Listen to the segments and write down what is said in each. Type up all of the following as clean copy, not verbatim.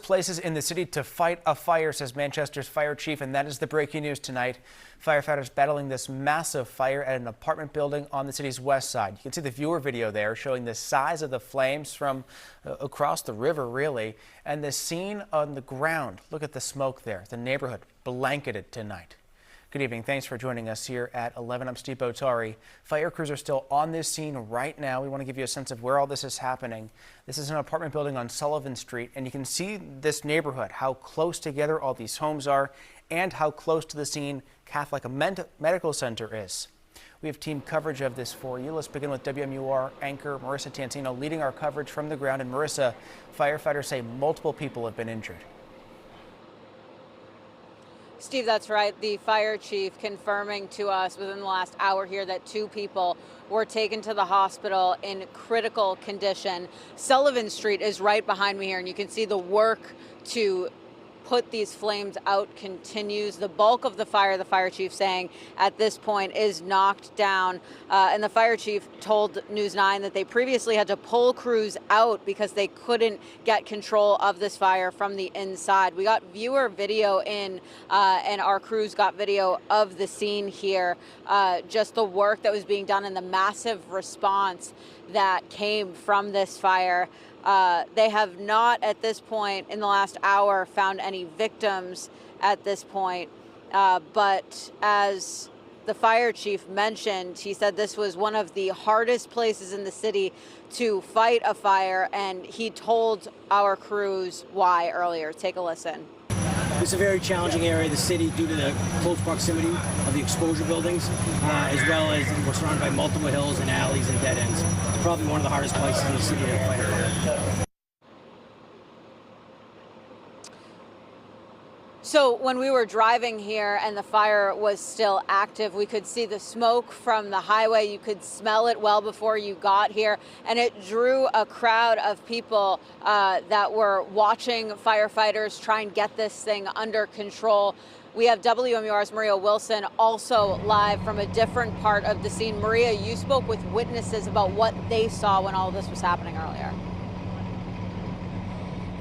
places in the city to fight a fire, says Manchester's fire chief, and that is the breaking news tonight. Firefighters battling this massive fire at an apartment building on the city's west side. You can see the viewer video there showing the size of the flames from across the river, really, and the scene on the ground. Look at the smoke there. The neighborhood blanketed tonight. Good evening. Thanks for joining us here at 11. I'm Steve Botari. Fire crews are still on this scene right now. We want to give you a sense of where all this is happening. This is an apartment building on Sullivan Street, and you can see this neighborhood, how close together all these homes are, and how close to the scene Catholic Medical Center is. We have team coverage of this for you. Let's begin with WMUR anchor Marissa Tansino leading our coverage from the ground. And Marissa, firefighters say multiple people have been injured. Steve, that's right. The fire chief confirming to us within the last hour here that 2 people were taken to the hospital in critical condition. Sullivan Street is right behind me here, and you can see the work to put these flames out continues. The bulk of the fire chief saying at this point is knocked down. And the fire chief told News 9 that they previously had to pull crews out because they couldn't get control of this fire from the inside. We got viewer video in and our crews got video of the scene here. Just the work that was being done and the massive response that came from this fire. They have not at this point in the last hour found any victims at this point. But as the fire chief mentioned, he said this was one of the hardest places in the city to fight a fire, and he told our crews why earlier. Take a listen. It's a very challenging area of the city due to the close proximity of the exposure buildings, as well as we're surrounded by multiple hills and alleys and dead ends. It's probably one of the hardest places in the city to fight a fire. So when we were driving here and the fire was still active, we could see the smoke from the highway. You could smell it well before you got here, and it drew a crowd of people that were watching firefighters try and get this thing under control. We have WMUR's Maria Wilson also live from a different part of the scene. Maria, you spoke with witnesses about what they saw when all this was happening earlier.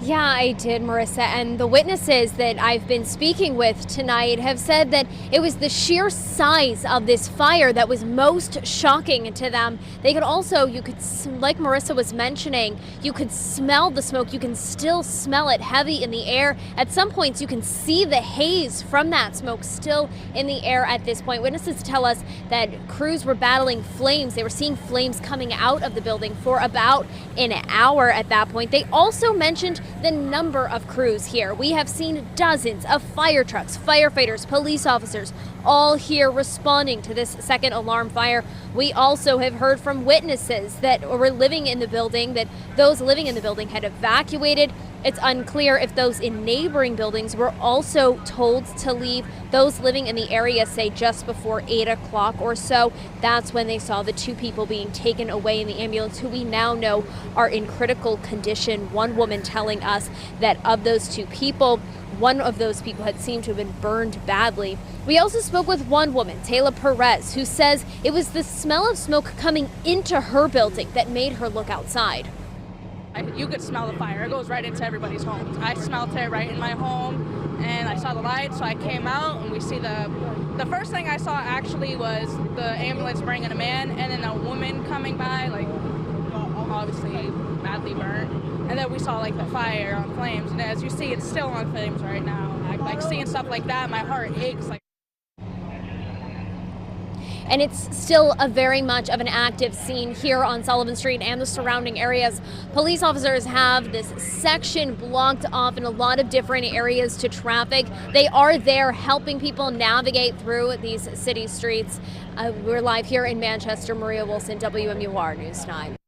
Yeah, I did, Marissa, and the witnesses that I've been speaking with tonight have said that it was the sheer size of this fire that was most shocking to them. They could also, like Marissa was mentioning, you could smell the smoke. You can still smell it heavy in the air. At some points, you can see the haze from that smoke still in the air at this point. Witnesses tell us that crews were battling flames. They were seeing flames coming out of the building for about an hour at that point. They also mentioned the number of crews here. We have seen dozens of fire trucks, firefighters, police officers, all here responding to this second alarm fire. We also have heard from witnesses that were living in the building, that those living in the building had evacuated. It's unclear if those in neighboring buildings were also told to leave. Those living in the area say just before 8 o'clock or so. That's when they saw the 2 people being taken away in the ambulance, who we now know are in critical condition. One woman telling us that of those 2 people, one of those people had seemed to have been burned badly. We also spoke with one woman, Taylor Perez, who says it was the smell of smoke coming into her building that made her look outside. You could smell the fire. It goes right into everybody's homes. I smelled it right in my home, and I saw the light, so I came out, and we see the first thing I saw actually was the ambulance bringing a man, and then a woman coming by, like, obviously badly burnt. And then we saw, like, the fire on flames, and as you see, it's still on flames right now. Like seeing stuff like that, my heart aches. And it's still a very much of an active scene here on Sullivan Street and the surrounding areas. Police officers have this section blocked off in a lot of different areas to traffic. They are there helping people navigate through these city streets. We're live here in Manchester. Maria Wilson, WMUR News 9.